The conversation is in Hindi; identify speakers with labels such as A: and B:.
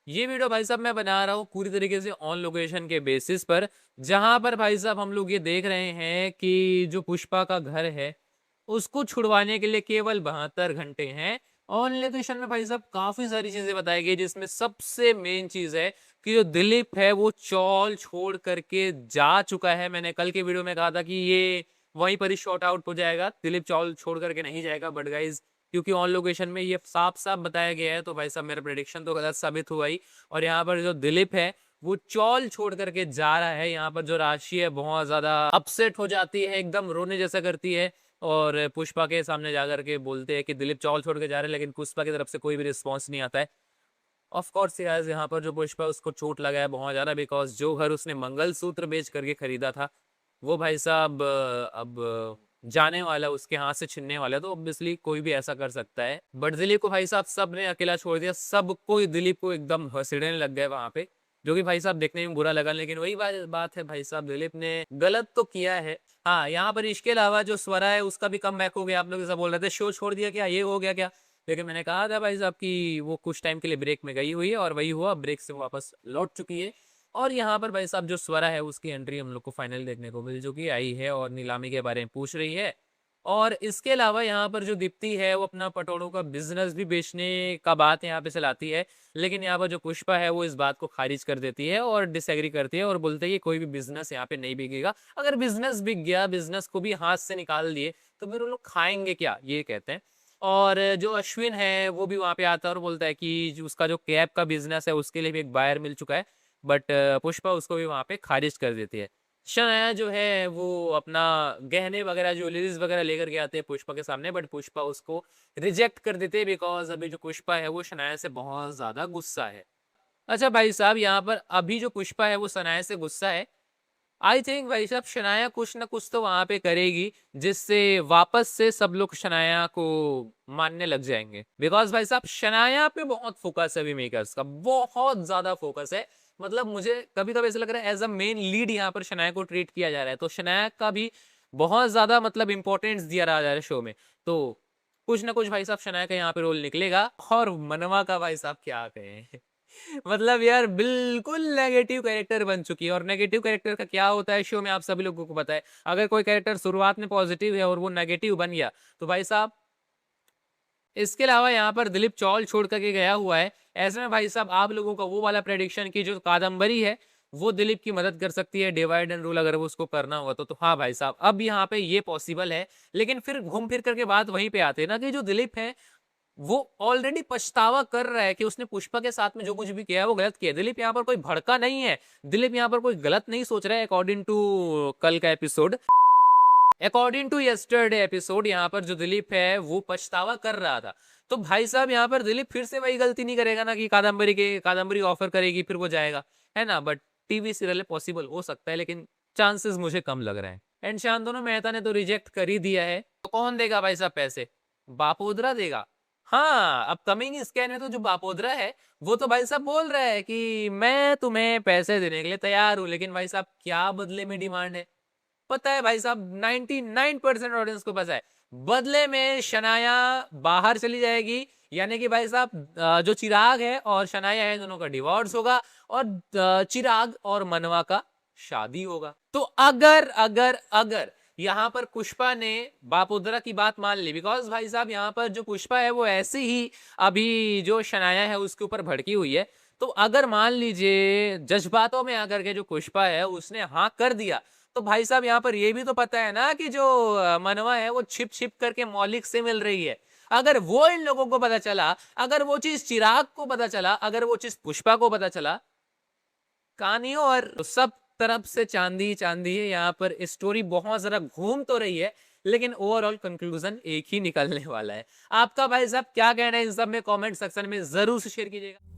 A: ये वीडियो भाई साहब मैं बना रहा हूँ पूरी तरीके से ऑन लोकेशन के बेसिस पर, जहां पर भाई साहब हम लोग ये देख रहे हैं कि जो पुष्पा का घर है उसको छुड़वाने के लिए केवल 72 घंटे हैं। ऑन लोकेशन में भाई साहब काफी सारी चीजें बताई गई, जिसमें सबसे मेन चीज है कि जो दिलीप है वो चौल छोड़ करके जा चुका है। मैंने कल के वीडियो में कहा था कि ये वहीं पर ही शॉर्ट आउट हो जाएगा, दिलीप चौल छोड़ करके नहीं जाएगा, बट गाइज क्योंकि ऑन लोकेशन में ये साफ साफ बताया गया है तो भाई साहब मेरा प्रेडिक्शन तो गलत साबित हुआ ही। और यहाँ पर जो दिलीप है वो चौल छोड़ करके जा रहा है। यहाँ पर जो राशि है बहुत ज्यादा अपसेट हो जाती है, एकदम रोने जैसा करती है और पुष्पा के सामने जाकर के बोलते हैं कि दिलीप चौल छोड़ के जा रहे हैं, लेकिन पुष्पा की तरफ से कोई भी रिस्पॉन्स नहीं आता है। ऑफ कोर्स यार यहाँ पर जो पुष्पा उसको चोट लगा है बहुत ज्यादा, बिकॉज जो घर उसने मंगलसूत्र बेच करके खरीदा था वो भाई साहब अब जाने वाला, उसके हाथ से छिनने वाला है, तो ऑब्वियसली कोई भी ऐसा कर सकता है। बट दिलीप को भाई साहब सब ने अकेला छोड़ दिया, सबको दिलीप को एकदम हंसड़ने लग गए वहां पे, जो कि भाई साहब देखने में बुरा लगा। लेकिन वही बात है भाई साहब, दिलीप ने गलत तो किया है। हाँ, यहाँ पर इसके अलावा जो स्वरा है उसका भी कम बैक हो गया। आप लोग ऐसा बोल रहे थे शो छोड़ दिया क्या, ये हो गया क्या, लेकिन मैंने कहा था भाई साहब कि वो कुछ टाइम के लिए ब्रेक में गई हुई है और वही हुआ, ब्रेक से वापस लौट चुकी है। और यहाँ पर भाई साहब जो स्वरा है उसकी एंट्री हम लोग को फाइनल देखने को मिल चुकी आई है और नीलामी के बारे में पूछ रही है। और इसके अलावा यहाँ पर जो दीप्ति है वो अपना पटोड़ों का बिजनेस भी बेचने का बात यहाँ पे चलाती है, लेकिन यहाँ पर जो पुष्पा है वो इस बात को खारिज कर देती है और डिसएग्री करती है और बोलते है कि कोई भी बिजनेस यहाँ पे नहीं बिकेगा। अगर बिजनेस बिक गया, बिजनेस को भी हाथ से निकाल दिए, तो फिर वो लोग खाएंगे क्या, ये कहते हैं। और जो अश्विन है वो भी वहां पे आता है और बोलता है कि उसका जो कैब का बिजनेस है उसके लिए भी एक बायर मिल चुका है, बट पुष्पा उसको भी वहां पे खारिज कर देती है। शनाया जो है वो अपना गहने वगैरह ज्वेलरीज वगैरह लेकर के आते हैं पुष्पा के सामने, बट पुष्पा उसको रिजेक्ट कर देते हैं, बिकॉज अभी जो पुष्पा है वो शनाया से बहुत ज्यादा गुस्सा है। अच्छा भाई साहब, यहाँ पर अभी जो पुष्पा है वो शनाया से गुस्सा है। आई थिंक भाई साहब शनाया कुछ ना कुछ तो वहां पे करेगी जिससे वापस से सब लोग शनाया को मानने लग जाएंगे, बिकॉज भाई साहब शनाया पे बहुत फोकस है अभी मेकर्स का, बहुत ज्यादा फोकस है। मतलब मुझे कभी कभी ऐसा लग रहा है एज अ मेन लीड यहाँ पर शनाया को ट्रीट किया जा रहा है, तो शनाया का भी बहुत ज्यादा मतलब इंपॉर्टेंस दिया जा रहा है शो में। तो कुछ ना कुछ भाई साहब शनाया का यहाँ पे रोल निकलेगा। और मनवा का भाई साहब क्या कहें मतलब यार बिल्कुल नेगेटिव कैरेक्टर बन चुकी है। और नेगेटिव कैरेक्टर का क्या होता है शो में आप सभी लोगों को पता है। अगर कोई कैरेक्टर शुरुआत में पॉजिटिव है और वो नेगेटिव बन गया तो भाई साहब, इसके अलावा यहाँ पर दिलीप चौल छोड़ करके गया हुआ है। ऐसे में भाई साहब आप लोगों का वो वाला प्रेडिक्शन की जो कादम्बरी है वो दिलीप की मदद कर सकती है, डिवाइड एंड रूल अगर वो उसको करना हुआ तो हाँ भाई साहब अब यहाँ पे ये पॉसिबल है। लेकिन फिर घूम फिर करके बात वहीं पे आते हैं ना कि जो दिलीप है वो ऑलरेडी पछतावा कर रहा है कि उसने पुष्पा के साथ में जो कुछ भी किया है वो गलत किया है। दिलीप यहाँ पर कोई भड़का नहीं है, दिलीप यहाँ पर कोई गलत नहीं सोच रहा है। अकॉर्डिंग टू कल का episode, according to yesterday episode, यहाँ पर जो दिलीप है वो पछतावा कर रहा था। तो भाई साहब यहाँ पर दिलीप फिर से वही गलती नहीं करेगा ना कि कादम्बरी ऑफर करेगी फिर वो जाएगा, है ना। बट टीवी सीरियल पॉसिबल हो सकता है, लेकिन चांसेस मुझे कम लग रहे हैं। एंड शांतनु मेहता ने तो रिजेक्ट कर ही दिया है, तो कौन देगा भाई साहब पैसे, बापोद्रा देगा। हाँ, अपकमिंग स्कैन में तो जो बापोद्रा है वो तो भाई साहब बोल रहा है कि मैं तुम्हें पैसे देने के लिए तैयार हूं, लेकिन भाई साहब क्या बदले में डिमांड है पता है भाई साहब, 99% ऑडियंस को पता है। बदले में शनाया बाहर चली जाएगी, यानी कि भाई साहब जो चिराग है और शनाया है दोनों का डिवोर्स होगा और चिराग और मनवा का शादी होगा। तो अगर अगर अगर यहाँ पर पुष्पा ने बापोद्रा की बात मान ली, बिकॉज भाई साहब यहाँ पर जो पुष्पा है वो ऐसे ही अभी जो शनाया है उसके ऊपर भड़की हुई है, तो अगर मान लीजिए जज्बातों में आकर के जो पुष्पा है उसने हाँ कर दिया, तो भाई साहब यहाँ पर ये भी तो पता है ना कि जो मनवा है वो छिप छिप करके मौलिक से मिल रही है। अगर वो इन लोगों को पता चला, अगर वो चीज चिराग को पता चला, अगर वो चीज पुष्पा को पता चला, कहानियों और सब तरफ से चांदी चांदी है। यहाँ पर स्टोरी बहुत जरा घूम तो रही है, लेकिन ओवरऑल कंक्लूजन एक ही निकलने वाला है। आपका भाई साहब क्या कहना है इन सब में कमेंट सेक्शन में जरूर से शेयर कीजिएगा।